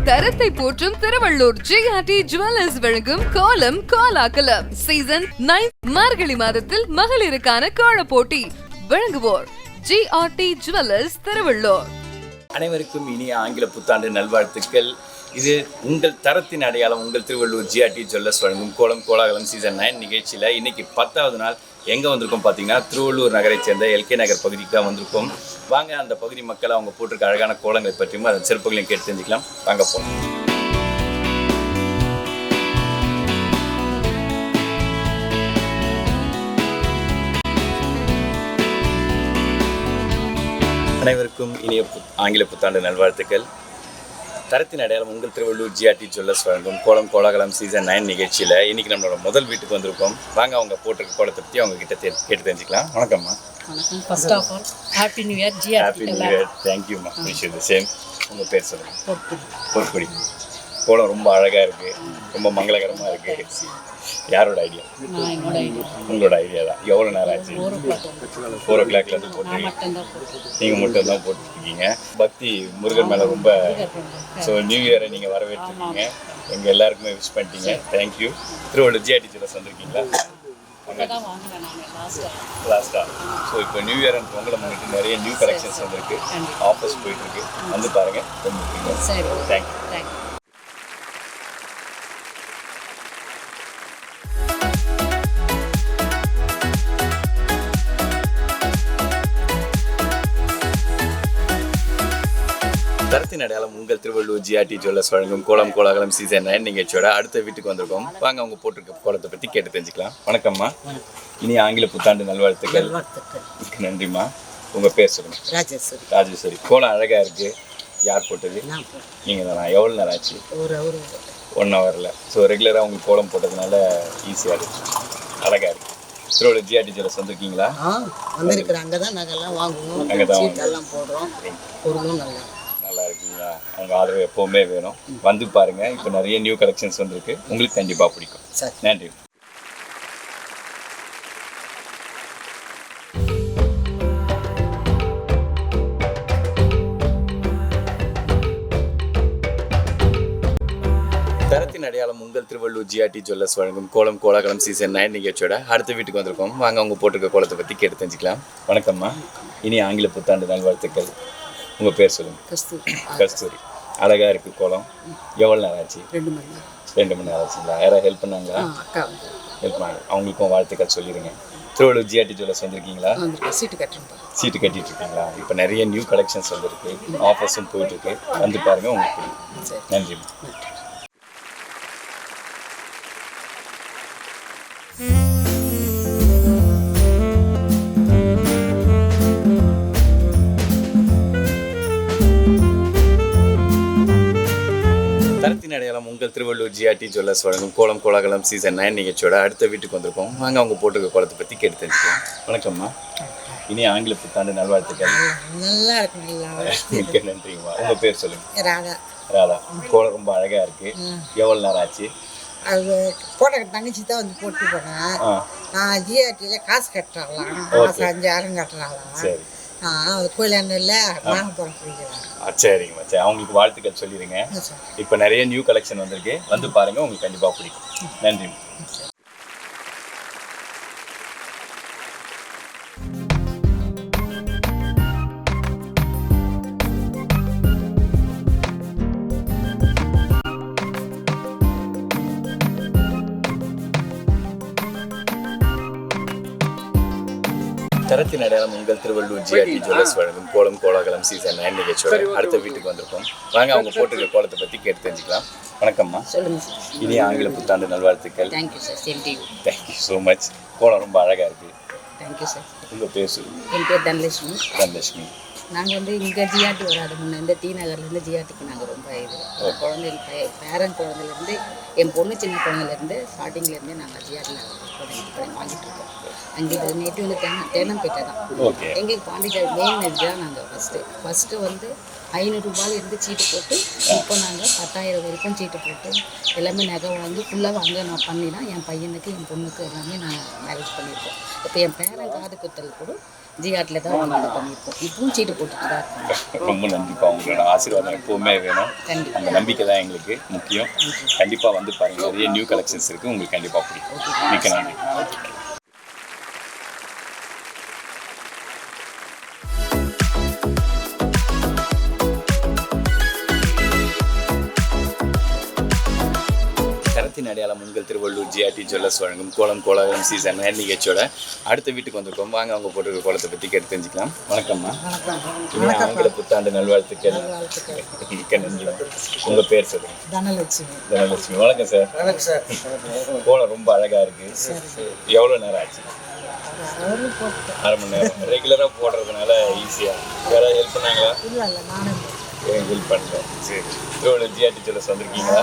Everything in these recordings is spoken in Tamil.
தரத்தை போற்றும் திருவள்ளூர் ஜிஆர்டி ஜுவல்லர்ஸ் வழங்கும் கோலம் கோலாகலம் சீசன் 9 மார்கழி மாதத்தில் மகளிருக்கான கோல போட்டி வழங்குவோர் ஜிஆர்டி ஜுவல்லர்ஸ் திருவள்ளூர். அனைவருக்கும் இனிய ஆங்கில புத்தாண்டு நல்வாழ்த்துக்கள். இது உங்கள் தரத்தின் அடையாளம் உங்கள் திருவள்ளூர் ஜிஆர்டி ஜுவல்லர்ஸ் வழங்கும் கோலம் கோலாகலம் சீசன் 9 நிகழ்ச்சியில் இன்னைக்கு 10வது நாள் எங்கே வந்திருக்கோம் பார்த்தீங்கன்னா திருவள்ளூர் நகரை சேர்ந்த எல்கே நகர் பகுதிக்கு தான் வந்திருக்கோம். வாங்க அந்த பகுதி மக்கள் அவங்க போட்டிருக்க அழகான கோலங்களை பற்றியும் அதன் சிறப்புகளையும் கேட்டு தெரிஞ்சுக்கலாம். வாங்க போகலாம். அனைவருக்கும் இனிய ஆங்கில புத்தாண்டு நல்வாழ்த்துக்கள். தரத்தின் அடையாளம் உங்கள் திருவள்ளூர் ஜிஆர்டி ஜுவல்லர்ஸ் வழங்கும் கோலம் கோலாகலம் சீசன் 9 நிகழ்ச்சியில் இன்றைக்கி நம்மளோட முதல் வீட்டுக்கு வந்திருக்கோம். வாங்க அவங்க போட்டிருக்க கோலத்தை பற்றி அவங்க கிட்ட கேட்டு தெரிஞ்சுக்கலாம். வணக்கம்மா. வணக்கம். First of all happy new year GRT. Happy new year. தேங்க்யூம்மா. Wish you the same. உங்கள் பேர் சொல்லுங்கள். பொற்குடி. கோலம் ரொம்ப அழகாக இருக்குது, ரொம்ப மங்களகரமாக இருக்குது. யாரோட ஐடியா? உங்களோட ஐடியா தான். எவ்வளோ நேரம் ஆச்சு? 4 o'clockலேருந்து போட்டுருக்கீங்க. நீங்கள் மட்டும் தான் போட்டுருக்கீங்க. பக்தி முருகன் மேலே ரொம்ப. ஸோ நியூ இயரை நீங்கள் வரவேற்றிருக்கீங்க. எங்கள் எல்லாருக்குமே விஷ் பண்ணிட்டீங்க. தேங்க்யூ. திருவள்ளூர் ஜிஆர்டி ஜுவல்லர்ஸ் வந்திருக்கீங்களா? லாஸ்ட்டாக. ஸோ இப்போ நியூ இயர் அண்ட் பொங்கலை முன்னிட்டு நிறைய நியூ கலெக்ஷன்ஸ் வந்திருக்கு, ஆஃபர்ஸ் போயிட்டுருக்கு. வந்து பாருங்கள். தேங்க்யூ. தரத்தின் அடையாளம் உங்கள் திருவள்ளூர் ஜிஆர்டி ஜுவல்லர்ஸ் வழங்கும் கோலம் கோலாகலம் சீசன் 9 நிகழ்ச்சியோட அடுத்த வீட்டுக்கு வந்திருக்கோம். வாங்க அவங்க போட்டிருக்க கோலத்தை பற்றி கேட்டு தெரிஞ்சுக்கலாம். வணக்கம்மா. இனி ஆங்கில புத்தாண்டு நல்வாழ்த்துக்கள். நன்றிம்மா. உங்கள் பேர் சொல்லுங்கள். ராஜேஸ்வரி. கோலம் அழகாக இருக்குது. யார் போட்டது? நீங்கள் தானா? எவ்வளோ நேரம் ஆச்சு? 1 ஹவரில். ஸோ ரெகுலராக உங்களுக்கு கோலம் போட்டதுனால ஈஸியாக இருக்குது, அழகாக இருக்குது. திருவள்ளூர் ஜிஆர்டி ஜுவல்லர்ஸ் வந்திருக்கீங்களா? வந்திருக்கிறேன். அங்கே தான் நாங்கள்லாம் வாங்குவோம், அங்கே தான் எல்லாம் போடுறோம். பொருளும் நல்லா இருக்கீங்களா? உங்கள் ஆதரவு எப்போவுமே வேணும். வந்து பாருங்கள். இப்போ நிறைய நியூ கலெக்ஷன்ஸ் வந்திருக்கு, உங்களுக்கு கண்டிப்பாக பிடிக்கும். நன்றி. தரத்தின் அடையாளம் உங்கள் திருவள்ளூர் ஜிஆர்டி ஜுவல்லர்ஸ் வழங்கும் கோலம் கோலாகலம் சீசன் 9 நிகழ்ச்சியோட அடுத்த வீட்டுக்கு வந்திருக்கோம். வாங்க அவங்க போட்டிருக்க கோலத்தை பற்றி கேட்டு தெரிஞ்சுக்கலாம். வணக்கம்மா. இனி ஆங்கில புத்தாண்டு நல்வாழ்த்துக்கள். உங்கள் பேர் சொல்லுங்கள். கஸ்தூரி. அழகாக இருக்குது கோலம். எவ்வளோ நேரம் ஆச்சு? 2 மணி நேரம். 2 மணி நேரம் ஆச்சுங்களா? யாராவது ஹெல்ப் பண்ணாங்களா? ஹெல்ப் பண்ணாங்க. அவங்களுக்கும் வாழ்த்துக்கள் சொல்லிடுங்க. திருவள்ளூர் ஜிஆர்டி ஜுவல்லர்ஸ் வந்திருக்கீங்களா? சீட்டு கட்டிட்டு இருக்கீங்களா? இப்போ நிறைய நியூ கலெக்ஷன்ஸ் வந்துருக்கு, ஆஃபர்ஸும் போயிட்டுருக்கு. வந்து பாருங்கள், உங்களுக்கு பிடிக்கும். நன்றி. தரத்தின் அடையாளம் உங்கள் திருவள்ளூர் ஜிஆர்டி ஜுவல்லர்ஸ் வழங்கும் கோலம் கோலாகலம் சீசன் 9 நிகழ்ச்சியோட அடுத்த வீட்டுக்கு வந்திருக்கோம். வாங்க அவங்க போட்டிருக்க கோலத்தை பற்றி கேட்டு தெரிஞ்சுக்கலாம். வணக்கம்மா. இனி ஆங்கில புத்தாண்டு நல்வாழ்த்துக்கள். நல்லா இருக்கு. நன்றிங்கம்மா. உங்கள் பேர் சொல்லுங்கள். ராதா. கோலம் ரொம்ப அழகாக இருக்குது. எவ்வளோ நேரம் ஆச்சு? அது போட்ட தங்கச்சி தான் வந்து போட்டு போனேன். நான் ஜிஆர்டியில் காசு கட்டுறாங்களாம், மாதம் 5,000 கட்டுறாங்களாம். சரி. அது கோயிலாண்டில் நாகப்புறம் பிடிக்கிறாங்க. சரிங்கம்மா. சரி, அவங்களுக்கு வாழ்த்துக்கள் சொல்லிடுங்க. இப்போ நிறைய நியூ கலெக்ஷன் வந்திருக்கு, வந்து பாருங்கள், உங்களுக்கு கண்டிப்பாக பிடிக்கும். நன்றி. தரத்தின் அடையாளம் உங்கள் திருவள்ளூர் ஜிஆர்டி ஜுவல்லர்ஸ் வழங்கும் கோலம் கோலாகலம் சீசன் 9 நிகழ்ச்சியோட அடுத்த வீட்டுக்கு வந்திருக்கோம். வாங்க அவங்க போட்டிருக்க கோலத்தை பற்றி கேட்டு தெரிஞ்சுக்கலாம். வணக்கம்மா. இனி ஆங்கில புத்தாண்டு நல்வாழ்த்துக்கள். Thank you sir. Same to you. Thank you so much. கோலம் ரொம்ப அழகாக இருக்குது. Thank you sir. உங்கள் பேர் சொல்லுங்கள். என் பேர் தனலட்சுமி. நாங்கள் வந்து இங்கே ஜிஆர்டி வராது முன்னே இந்த டி நகர்லேருந்து ஜிஆர்டிக்கு நாங்கள் ரொம்ப குழந்தை பேரன் குழந்தைலேருந்து என் பொண்ணு சின்ன குழந்தைலேருந்து ஸ்டார்டிங்லேருந்தே நாங்கள் ஜிஆர்டியில் வாங்கிட்டு இருக்கோம். அங்கே நேற்று வந்து தேனம்பேட்டை தான். எங்களுக்கு பாண்டிச்சேரி மெயின் தான். நாங்கள் ஃபஸ்ட்டு வந்து 500 சீட்டு போட்டு இப்போ நாங்கள் 10,000 வரைக்கும் சீட்டு போட்டு எல்லாமே நகை வாங்கி ஃபுல்லாக அங்கே நான் பண்ணி தான் என் பையனுக்கு என் பொண்ணுக்கு எல்லாமே நான் மேரேஜ் பண்ணியிருக்கோம். இப்போ என் பேரன் காது குத்தல் கூட ஜிஆர்டியில் தான் வாங்கி பண்ணியிருக்கோம். இப்பவும் சீட்டு போட்டுட்டு தான் இருக்கோம். ரொம்ப நன்றிப்பா, உங்களோட ஆசீர்வாதம் எப்போவுமே வேணும். கண்டிப்பாக அந்த நம்பிக்கை தான் எங்களுக்கு முக்கியம். கண்டிப்பாக வந்து பாருங்கள், நிறைய நியூ கலெக்ஷன்ஸ் இருக்குது, உங்களுக்கு கண்டிப்பாக பிடிக்கும். மிக்க நன்றி. கரத்தின் அடையாளம் உங்கள் திருவள்ளூர் ஜிஆர்டி ஜுவல்லர்ஸ் வழங்கும் கோலம் கோலாகலம் சீசன் 9 நிகழ்ச்சியோட அடுத்த வீட்டுக்கு வந்திருக்கோம். வாங்க அவங்க போட்டிருக்க கோலத்தை பற்றி கேட்டு தெரிஞ்சுக்கலாம். வணக்கம்மா. இனி ஆங்கில புத்தாண்டு நல்வாழ்த்துக்கள். மிக்க நன்றி. உங்கள் பேர் சொல்லுங்க. தனலட்சுமி. தனலட்சுமி. வணக்கம் சார். வணக்கம் சார். கோலம் ரொம்ப அழகாக இருக்குது. எவ்வளோ நேரம் ஆச்சு? 1/2 மணி நேரம். ரெகுலராக போடுறதுனால ஈஸியாக. யாராவது ஹெல்ப் பண்ணாங்களா? இல்லை நானே ஹெல்ப் பண்ணல. சரி, இவ்வளோ ஜிஆர்டி ஜுவல்லர்ஸ் வந்திருக்கீங்களா?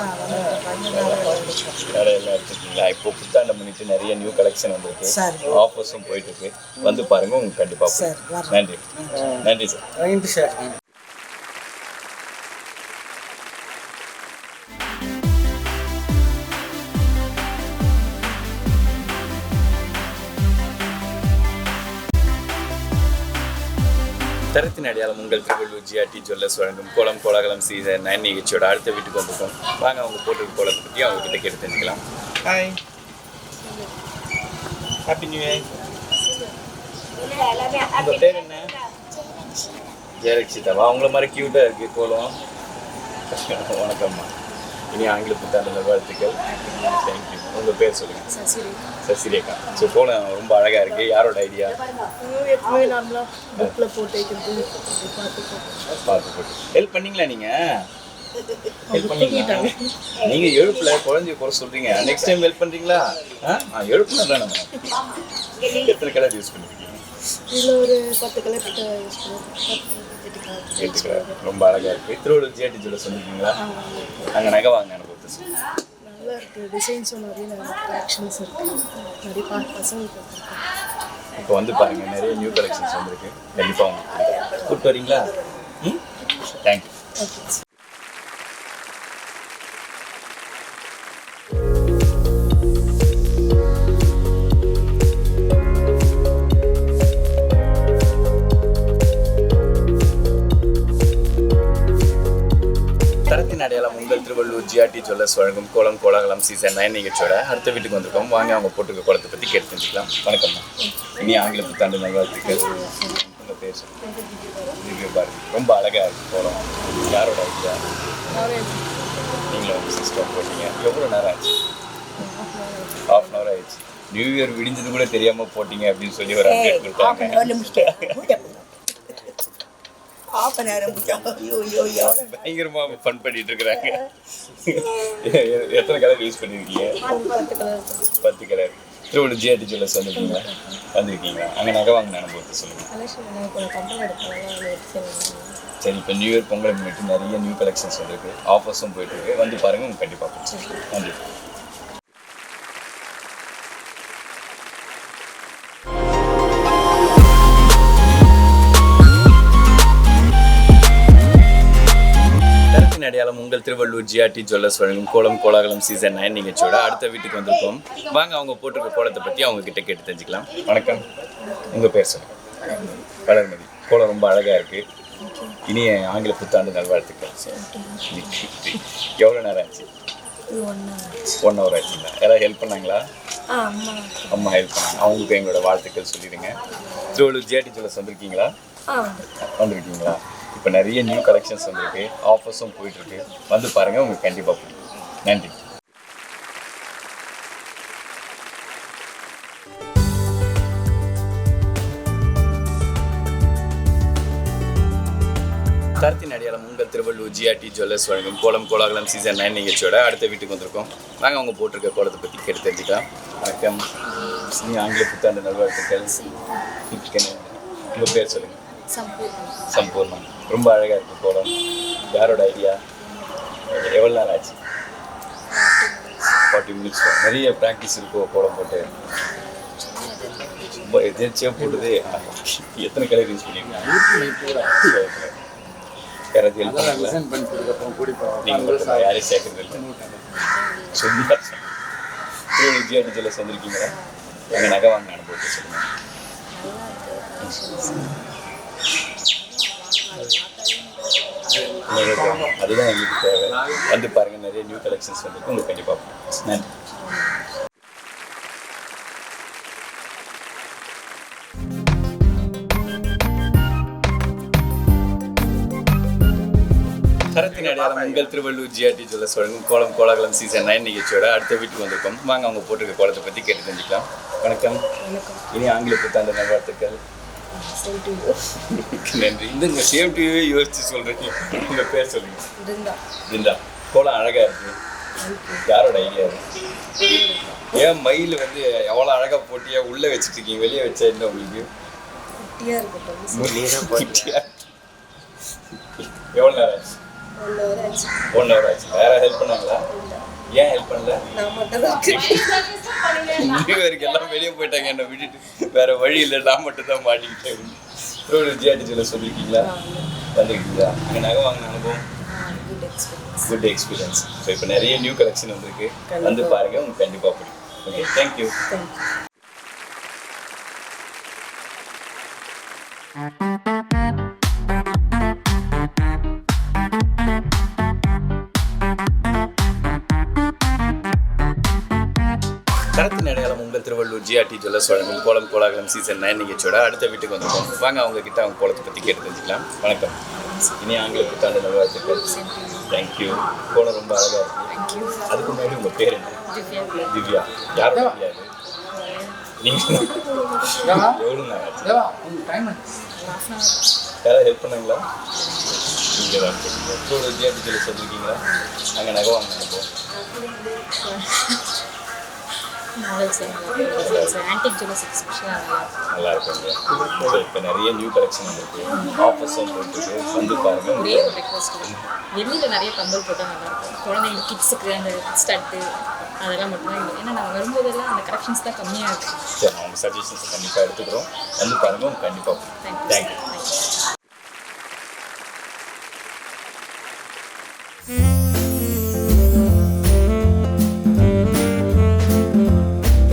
கடை எல்லாம் எடுத்துருக்கீங்களா? இப்போ புத்தாண்டை முன்னிட்டு நிறைய நியூ கலெக்ஷன் வந்திருக்கு, ஆஃபர்ஸும் போயிட்டு இருக்கு. வந்து பாருங்க, உங்களுக்கு கண்டிப்பாக. நன்றி. நன்றி சார். நன்றி சார். தரத்தின் அடையாளம் உங்கள் திருவள்ளூர் ஜிஆர்டி ஜுவல்லர்ஸ் வழங்கும் கோலம் கோலாகலம் சீசன் 9 நிகழ்ச்சியோட அடுத்த வீட்டுக்கு வந்திருக்கோம். வாங்க அவங்க போட்டிருக்க கோலத்தை பற்றி அவங்க கிட்ட கேட்டு தெரிஞ்சுக்கலாம். Hi, happy new year. உங்கள் பேர் என்ன? ஜெயலட்சிதாவா? அவங்கள மாதிரி க்யூட்டாக இருக்குது கோலம். வணக்கம்மா. இனி ஆங்கில புத்தாண்டு நல்வாழ்த்துக்கள். தேங்க்யூ. உங்கள் பேர் சொல்லுங்கள். சசிரேகா. ஸோ கோலம் ரொம்ப அழகாக இருக்குது. யாரோட ஐடியா? பார்த்து போட்டு ஹெல்ப் பண்ணீங்களா நீங்கள்? ஹெல்ப் பண்ணீங்களா? நீங்கள் எழுப்பில் குழந்தைய குறை சொல்கிறீங்க, நெக்ஸ்ட் டைம் ஹெல்ப் பண்ணுறீங்களா? எழுப்புனா தான் நம்ம. எத்தனை கலர் யூஸ் பண்ணிருக்கீங்க? இதில் ஒரு 10 கலர் யூஸ் பண்ணுவோம். 8 கலர். ரொம்ப அழகாக இருக்குது. திருவள்ளூர் ஜிஆர்டி ஜுவல்லர்ஸ் வந்துருக்கீங்களா? அங்கே நகை வாங்க அனுபவத்தை சொல்லுங்கள். நல்லா இருக்குது. டிசைன்ஸும் நிறைய கலெக்ஷன்ஸ் இருக்குது. நிறைய பசங்களுக்கு இப்போ வந்து பாருங்கள், நிறைய நியூ கலெக்ஷன்ஸ் வந்துருக்கு. கண்டிப்பாக உங்களுக்கு கூப்பிட்டு வரீங்களா? தேங்க்யூ. ஓகே. தரத்தின் அடையாளம் உங்கள் திருவள்ளூர் ஜிஆர்டி ஜுவல்லர்ஸ் வழங்கும் கோலம் கோலாகலம் சீசன் 9 நிகழ்ச்சியோட அடுத்த வீட்டுக்கு வந்திருக்கோம். வாங்க அவங்க போட்டிருக்க கோலத்தை பற்றி கேட்டு தெரிஞ்சுக்கலாம். வணக்கம்மா. இனி ஆங்கில புத்தாண்டு நல்வாழ்த்துக்கள். உங்கள் பேர் சொல்லுங்கள். திவ்யா பாரதி. ரொம்ப அழகாக இருக்குது கோலம். யாரோட ஐடியா? நீங்களும் உங்கள் சிஸ்டர் போட்டீங்க. எவ்வளோ நேரம் ஆச்சு? 1/2 hour ஆயிடுச்சு. நியூ இயர் விடிஞ்சது கூட தெரியாமல் போட்டீங்க அப்படின்னு சொல்லி ஒரு அப்டேட் கொடுத்தாங்க. பயங்கரமா ஃபன் பண்ணிட்டு இருக்கிறாங்க. எத்தனை கலர் யூஸ் பண்ணிருக்கீங்க? 10 கலர். திருவள்ளூர் ஜிஆர்டி ஜுவல்லர்ஸ் வந்திருக்கீங்களா? அங்கே நகை வாங்கின அனுபவத்தை சொல்லுங்க. சரி, இப்போ நியூ இயர் பொங்கல் முன்னிட்டு நிறைய நியூ கலெக்ஷன்ஸ் வந்துருக்கு, ஆஃபர்ஸும் போயிட்டு இருக்கு. வந்து பாருங்க, உங்களுக்கு கண்டிப்பாக பிடிச்சிருக்கு. நன்றி. அடையாளம் உங்கள் திருவள்ளூர் ஜிஆர்டி ஜுவல்லர்ஸ் வழங்கும் கோலம் கோலாகலம் சீசன் 9 நிகழ்ச்சியோட அடுத்த வீட்டுக்கு வந்திருக்கோம். வாங்க அவங்க போட்டிருக்க கோலத்தை பற்றி அவங்க கிட்ட கேட்டு தெரிஞ்சுக்கலாம். வணக்கம். உங்கள் பேர் சொல்லுங்கள். வளர்மதி. கோலம் ரொம்ப அழகாக இருக்குது. இனிய ஆங்கில புத்தாண்டு நல்வாழ்த்துக்கள். எவ்வளோ நேரம் ஆச்சு? 1 hour ஆச்சுங்களா? யாராவது ஹெல்ப் பண்ணாங்களா? அம்மா ஹெல்ப் பண்ணாங்க. அவங்களுக்கு எங்களோட வாழ்த்துக்கள் சொல்லிடுங்க. திருவள்ளூர் ஜிஆர்டி ஜுவல்லர்ஸ் வந்திருக்கீங்களா? வந்திருக்கீங்களா? இப்போ நிறைய நியூ கலெக்ஷன்ஸ் வந்திருக்கு, ஆஃபர்ஸும் போயிட்டுருக்கு. வந்து பாருங்கள், உங்களுக்கு கண்டிப்பாக பிடிக்கும். நன்றி. தரத்தின் அடையாளம் உங்கள் திருவள்ளூர் ஜிஆர்டி ஜுவல்லர்ஸ் வழங்கும் கோலம் கோலாகலம் சீசன் 9 நிகழ்ச்சியோட அடுத்த வீட்டுக்கு வந்திருக்கோம். வாங்க அவங்க போட்டிருக்க கோலத்தை பற்றி கேட்டு தெரிஞ்சுக்கலாம். வணக்கம். ஆங்கில புத்தாண்டு நல்வாழ்த்துக்கள். உங்கள் பேர் சொல்லுங்கள். சம்பூர்ணம். ரொம்ப அழகாக இருக்குது கோலம். யாரோட ஐடியா? எவ்வளோ நேரம் ஆச்சு? 40 minutes. நிறைய ப்ராக்டிஸ் இருக்கும் கோலம் போட்டு. ரொம்ப எதிர்ச்சியாக போட்டுது. எத்தனை கலர் யூஸ் பண்ணியிருக்காங்க? யாராவது ஹெல்ப் பண்ணாங்களா? நீங்கள் மட்டும் யாரையும் சேர்க்கறது இல்லை. சொன்னா ஜிஆர்டி ஜுவல்லர்ஸ் வந்திருக்கீங்களா? எங்கள் நகை வாங்க அனுபவத்தை சொல்லுங்கள். அதுதான் எங்களுக்கு தேவை. வந்து பாருங்கள், நிறைய நியூ கலெக்ஷன்ஸ் வந்துருக்கு, உங்களுக்கு கண்டிப்பாக நன்றி. தரத்தின் அடையாளம் உங்கள் திருவள்ளூர் ஜிஆர்டி ஜுவல்லர்ஸ் வழங்கும் கோலம் கோலாகலம் சீசன் 9 நிகழ்ச்சியோட அடுத்த வீட்டுக்கு வந்திருக்கோம். வாங்க அவங்க போட்டிருக்க கோலத்தை பற்றி கேட்டு தெரிஞ்சுக்கலாம். வணக்கம். இனி ஆங்கில புத்தாண்டு நல்வாழ்த்துக்கள். நன்றி. இந்த சேம் டிவியே யோசிச்சு சொல்றீங்க. உங்க பேர் சொல்லுங்க. பிருந்தா. கோலம் அழகா இருக்கு. யாரோட ஐடியா இருக்கு? ஏன் மயில் வந்து எவ்வளோ அழகா போட்டியா உள்ள வச்சுட்டு இருக்கீங்க? வெளியே வச்சா என்ன உங்களுக்கு? எவ்வளோ நேரம் ஆச்சு? 1 hour ஆச்சு. வேற ஹெல்ப் பண்ணாங்களா? ஏன் ஹெல்ப் பண்ணல? நியூ இயருக்கு எல்லாம் வெளியே போயிட்டாங்க, என்னை விட்டுட்டு. வேற வழி இல்லை, நான் மட்டும் தான் மாட்டிக்கிட்டேன். ஜிஆர்டி ஜுவல்லர்ஸ் சொல்லியிருக்கீங்களா? வந்துருக்கீங்களா? அங்கே நகை வாங்கின அனுபவம்? Good experience. ஸோ இப்போ நிறைய நியூ கலெக்ஷன் வந்திருக்கு, வந்து பாருங்க, உங்களுக்கு கண்டிப்பாக பிடிக்கும். Okay, thank you. தரத்தின் அடையாளம் உங்கள் திருவள்ளூர் ஜிஆர்டி ஜுவல்லர்ஸ் வழங்கும் கோலம் கோலாகலம் சீசன் 9 நிகழ்ச்சியோட அடுத்த வீட்டுக்கு வந்துருக்கோம். வாங்க அவங்க கிட்ட அவங்க கோலத்தை பற்றி கேட்டு தெரிஞ்சுக்கலாம். வணக்கம். இனி ஆங்கில புத்தாண்டு நல்வாழ்த்துக்கள். தேங்க்யூ. கோலம் ரொம்ப அழகாக இருக்கு. அதுக்கு முன்னாடி உங்கள் பேர் என்ன? திவ்யா. யாரோட ஐடியா இது? நீங்கள் எவ்வளோ நேரம் ஆச்சு? யாராவது ஹெல்ப் பண்ணாங்களா? நீங்கள் தான் ஜிஆர்டி ஜுவல்லர்ஸ் வந்துருக்கீங்களா? அங்கே நகை வாங்க அனுப்போம். நல்லா இருக்குங்க. ஸோ இப்போ நிறைய நியூ கலெக்ஷன் வந்துருக்கு, ஆஃபர்ஸும் போட்டுருக்கு, வந்து பாருங்க. வெளியில் நிறைய கம்பல் போட்டால் நல்லாயிருக்கும். குழந்தைங்க கிட்ஸுக்கு அந்த ஸ்டட்டு அதெல்லாம் மட்டும்தான். ஏன்னா நாங்கள் வரும்போதெல்லாம் அந்த கலெக்ஷன்ஸ் தான் கம்மியாக இருக்கும். சரி, அவங்க சஜஷன்ஸை கண்டிப்பாக எடுத்துக்கிறோம். வந்து பாருங்க, உங்களுக்கு கண்டிப்பாக தேங்க்யூ.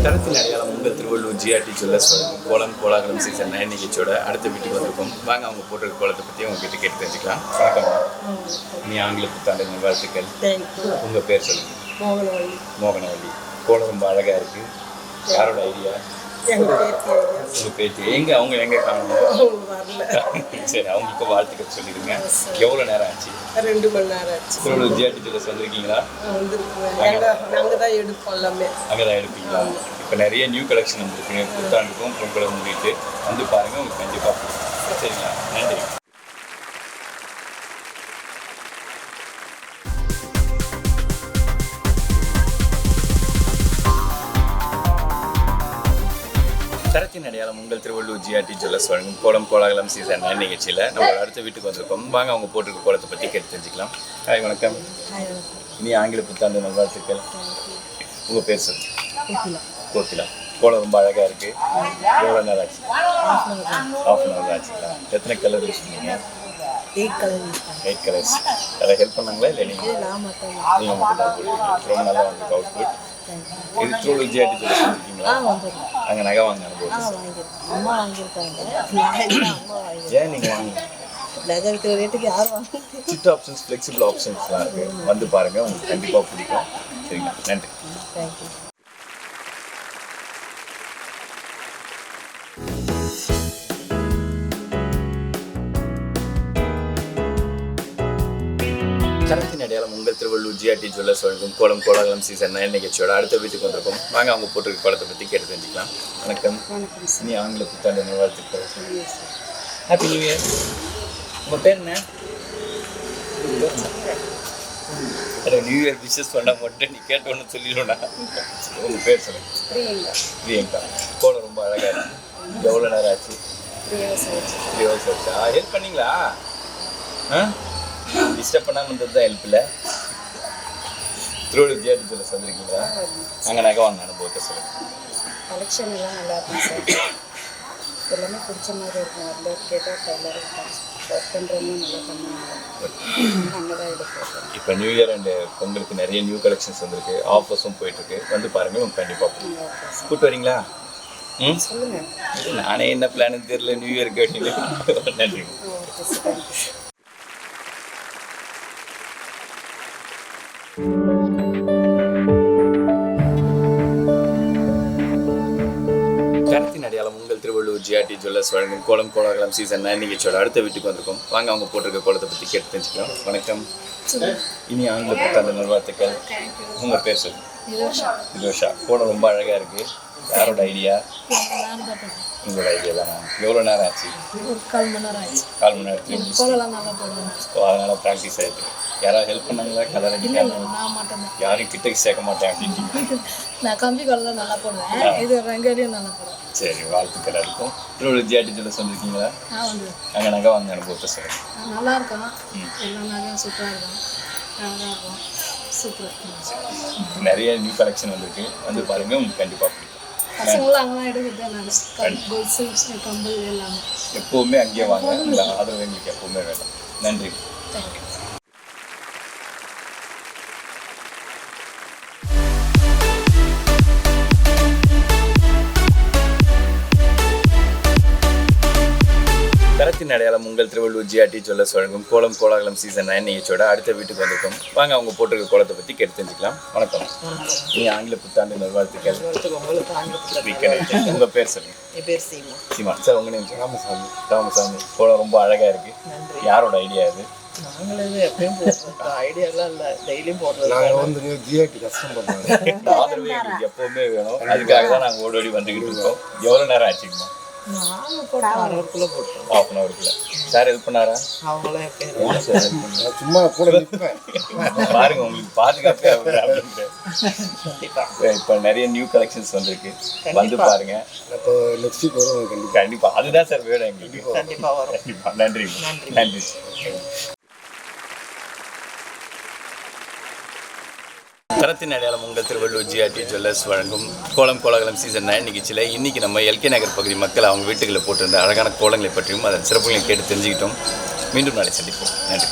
தரத்தின் அடையாளம் உங்கள் திருவள்ளூர் ஜிஆர்டி ஜுவல்லர்ஸ் வழங்கும் கோலம் கோலாகலம் சீசன் 9 நிகழ்ச்சியோட அடுத்த வீட்டுக்கு வந்திருக்கோம். வாங்க அவங்க போட்டிருக்க கோலத்தை பற்றி அவங்க கிட்ட கேட்டு தெரிஞ்சுக்கலாம். வணக்கம். இனி ஆங்கில புத்தாண்டு நல்வாழ்த்துக்கள். உங்கள் பேர் சொல்லுங்கள். மோகனவள்ளி. கோலம் ரொம்ப அழகாக இருக்குது. யாரோட ஐடியா? உங்கள் பேச்சு. அவங்க எங்கே காணணும்? சரி, அவங்களுக்கு வாழ்த்துக்கள் சொல்லிடுங்க. எவ்வளோ நேரம் ஆச்சு? 2 மணி நேரம் ஆச்சு. திருவள்ளூர் ஜிஆர்டி ஜுவல்லர்ஸ் வந்திருக்கீங்களா? நாங்கள் தான் எடுப்போம் எல்லாமே. அங்கே தான் எடுப்பீங்களா? இப்போ நிறைய நியூ கலெக்ஷன் வந்துருக்கு, புத்தாண்டுக்கும் பொங்கலை முன்னிட்டு. வந்து பாருங்கள், உங்களுக்கு கண்டிப்பாக பிடிக்கும். சரிங்களா? நன்றி. தரத்தின் அடையாளம் உங்கள் திருவள்ளூர் ஜிஆர்டி ஜுவல்லர்ஸ் வழங்கும் கோலம் கோலாகலம் சீசன் 9 நிகழ்ச்சியில் நம்ம அடுத்த வீட்டுக்கு வந்திருக்கோம். வாங்க அவங்க போட்டிருக்க கோலத்தை பற்றி கேட்டு தெரிஞ்சுக்கலாம். ஹாய், வணக்கம். இனி ஆங்கில புத்தாண்டு நல்வாழ்த்துக்கள். உங்கள் பேர் சொல்லுங்கள். கோகிலா. கோலம் ரொம்ப அழகாக இருக்குது. எவ்வளோ நேரம் ஆச்சு? ஹாஃப் அன் ஹவர் ஆச்சுங்களா? எத்தனை கலர் யூஸ் பண்ணீங்க? 8 கலர்ஸ். அதை ஹெல்ப் பண்ணாங்களா இல்லை நீங்கள் மட்டும் தான் போடுவீங்க? ரொம்ப நல்லா வந்துருக்கு அவுட்புட். இது திருவள்ளூர் ஜிஆர்டி ஜுவல்லர்ஸ் வந்துருக்கீங்களா? அங்கே நகை வாங்க அனுபவம்? ஏன் நீங்கள் வாங்க? சிட் ஆப்ஷன்ஸ், ஃப்ளெக்சிபிள் ஆப்ஷன்ஸ்லாம் இருக்குது. வந்து பாருங்கள், உங்களுக்கு கண்டிப்பாக பிடிக்கும். சரிங்களா? நன்றி. தரத்தின் அடையாளம் உங்கள் திருவள்ளூர் ஜிஆர்டி ஜுவல்லர்ஸ் வழங்கும் கோலம் கோலாகலம் சீசன் 9 நிகழ்ச்சியோட அடுத்த வீட்டுக்கு வந்திருக்கோம். வாங்க அவங்க போட்டிருக்க கோலத்தை பற்றி கேட்டு தெரிஞ்சுக்கலாம். வணக்கம். இனி ஆங்கில புத்தாண்டு நல்வாழ்த்துக்கள். Happy new year. உங்கள் பேர் என்ன? நியூ இயர் விஷஸ் பண்ணால் மட்டும் நீ கேட்டோன்னு சொல்லிடுவேண்ணா. உங்கள் பேர் சொல்லுங்கள். பிரியங்கா. கோலம் ரொம்ப அழகாக இருக்கு. எவ்வளோ நேரம் ஆச்சு? 3 hours ஆச்சா? ஹெல்ப் பண்ணீங்களா? டிஸ்டர்ப் பண்ணாமல் இருந்தது தான் ஹெல்ப் இல்லை. திருவள்ளூர் ஜிஆர்டி ஜுவல்லர்ஸ் வந்திருக்கீங்களா? அங்கே நகை வாங்க அனுபவத்தை சொல்லுங்கள். கலெக்ஷன் எல்லாம் நல்லா இருக்கும் சார். எல்லாமே பிடிச்ச மாதிரி இருக்கும். அந்த கேட்டால் எல்லோரும் ஒர்க் பண்ணுறவங்க நல்லா பண்ணுவாங்க, அங்கே தான் எடுப்போம். இப்போ நியூ இயர் அண்ட் பொங்கலுக்கு நிறைய நியூ கலெக்ஷன்ஸ் வந்திருக்கு, ஆஃபர்ஸும் போயிட்டுருக்கு. வந்து பாருங்கள், உங்களுக்கு கண்டிப்பாக கூப்பிட்டு வரீங்களா? ம், சொல்லுங்கள். நானே என்ன பிளான்னு தெரியல நியூ இயருக்கு அப்படின்னு. நன்றி. Okay sir, thank you. கருத்தின் அடையாளம் உங்கள் திருவள்ளூர் ஜிஆர்டி ஜுவல்லர்ஸ் வழங்கும் கோலம் கோலாகலம் சீசன் 9 நிகழ்ச்சியோட அடுத்த வீட்டுக்கு வந்திருக்கோம். வாங்க அவங்க போட்டிருக்க கோலத்தை பற்றி கேட்டு தெரிஞ்சுக்கலாம். வணக்கம். இனி ஆங்கில புத்தாண்டு நல்வாழ்த்துக்கள். உங்கள் பேர் சொல்லுங்கள். நிரோஷா. கோலம் ரொம்ப அழகாக இருக்குது. யாரோட ஐடியா? உங்களோட ஐடியா தானே? எவ்வளோ நேரம் ஆச்சு? ஒரு 1/4 மணி நேரம் ஆச்சு. 1/4 மணி நேரத்துக்கு கோலம்லாம் நல்லா போடுவேன். அதனால் ப்ராக்டிஸ் ஆகிடுது. யாராவது ஹெல்ப் பண்ணாங்களா? கலர் அடிக்காம நான் மட்டும்தான். யாரையும் கிட்டக்கு சேர்க்க மாட்டேன் அப்படின்னு. நான் கம்பி கோலம் நல்லா போடுவேன், இது ரங்கடியும் நல்லா போடுவேன். சரி, வாழ்த்துக்கள் இருக்கும். திருவள்ளூர் ஜிஆர்டி ஜுவல்லர்ஸ் வந்திருக்கீங்களா? நான் வந்து அங்கே நகை வாங்க அனுபவத்தை சொல்லுங்கள். நல்லா இருக்கும், எல்லா நகையும் சூப்பராக இருக்கும், நல்லா இருக்கும், சூப்பராக. நிறைய நியூ கலெக்ஷன் வந்திருக்கு. வந்து பாருங்கள், உங்களுக்கு கண்டிப்பாக பிடிக்கும். பசங்களும் அங்கெல்லாம் எடுக்கிறது நான் கொலுசு கம்பல் எல்லாமே. எப்போவுமே அங்கேயே வாங்க. உங்கள் ஆதரவு எங்களுக்கு எப்போவுமே வேணும். நன்றி. தேங்க்யூ. கரத்தின் அடையாளம் உங்கள் திருவள்ளூர் ஜிஆர்டி ஜுவல்லர்ஸ் வழங்கும் கோலம் கோலாகலம் சீசன் 9 நிகழ்ச்சியோட அடுத்த வீட்டுக்கு வந்திருக்கோம். வாங்க அவங்க போட்டிருக்க கோலத்தை பற்றி கேட்டு தெரிஞ்சுக்கலாம். வணக்கம். நீ ஆங்கில புத்தாண்டு நல்வாழ்த்துக்கள். உங்கள் பேர் சொல்லுங்கள். என் பேர் சீமா. சீமா சார், உங்கள் நேம் ராமசாமி. ராமசாமி. கோலம் ரொம்ப அழகாக இருக்குது. யாரோட ஐடியா இது? நாங்களே எப்பயும் போடுறோம், ஐடியாலாம் இல்லை, டெய்லியும் போடுறோம். நாங்கள் வந்து ஜிஆர்டி கஷ்டம் பண்ணுறோம். ஆதரவு எங்களுக்கு எப்போவுமே வேணும். அதுக்காக தான் நாங்கள் ஓடி வந்துக்கிட்டு இருக்கோம். எவ்வளோ நேரம் ஆச்சுங்கம்மா? நாங்கள் போட்டு 1 ஹவருக்குள்ளே போட்டுருவோம். ½ அன் ஹவருக்குள்ள. சார் ஹெல்ப் பண்ணாரா? அவங்களும் எப்பயும் நான் சும்மா கூட நிற்பேன். பாருங்க, உங்களுக்கு பாதுகாப்பே அப்படின்ட்டு. இப்போ நிறைய நியூ கலெக்ஷன்ஸ் வந்திருக்கு. வந்து பாருங்க. அப்போ நெக்ஸ்ட் வீக் வரும் கண்டிப்பாக. கண்டிப்பா அதுதான் சார் வேணும் எங்களுக்கு. கண்டிப்பாக வரும். கண்டிப்பா. நன்றி. நன்றி. தரத்தின் அடையாளம் உங்கள் திருவள்ளூர் ஜிஆர்டி ஜுவல்லர்ஸ் வழங்கும் கோலம் கோலாகலம் சீசன் 9 நிகழ்ச்சியில் இன்றைக்கி நம்ம எல்கே நகர் பகுதி மக்கள் அவங்க வீட்டுகளில் போட்டிருந்த அழகான கோலங்களை பற்றியும் அதன் சிறப்புகளையும் கேட்டு தெரிஞ்சுக்கிட்டோம். மீண்டும் நாளை சந்திப்போம். நன்றி.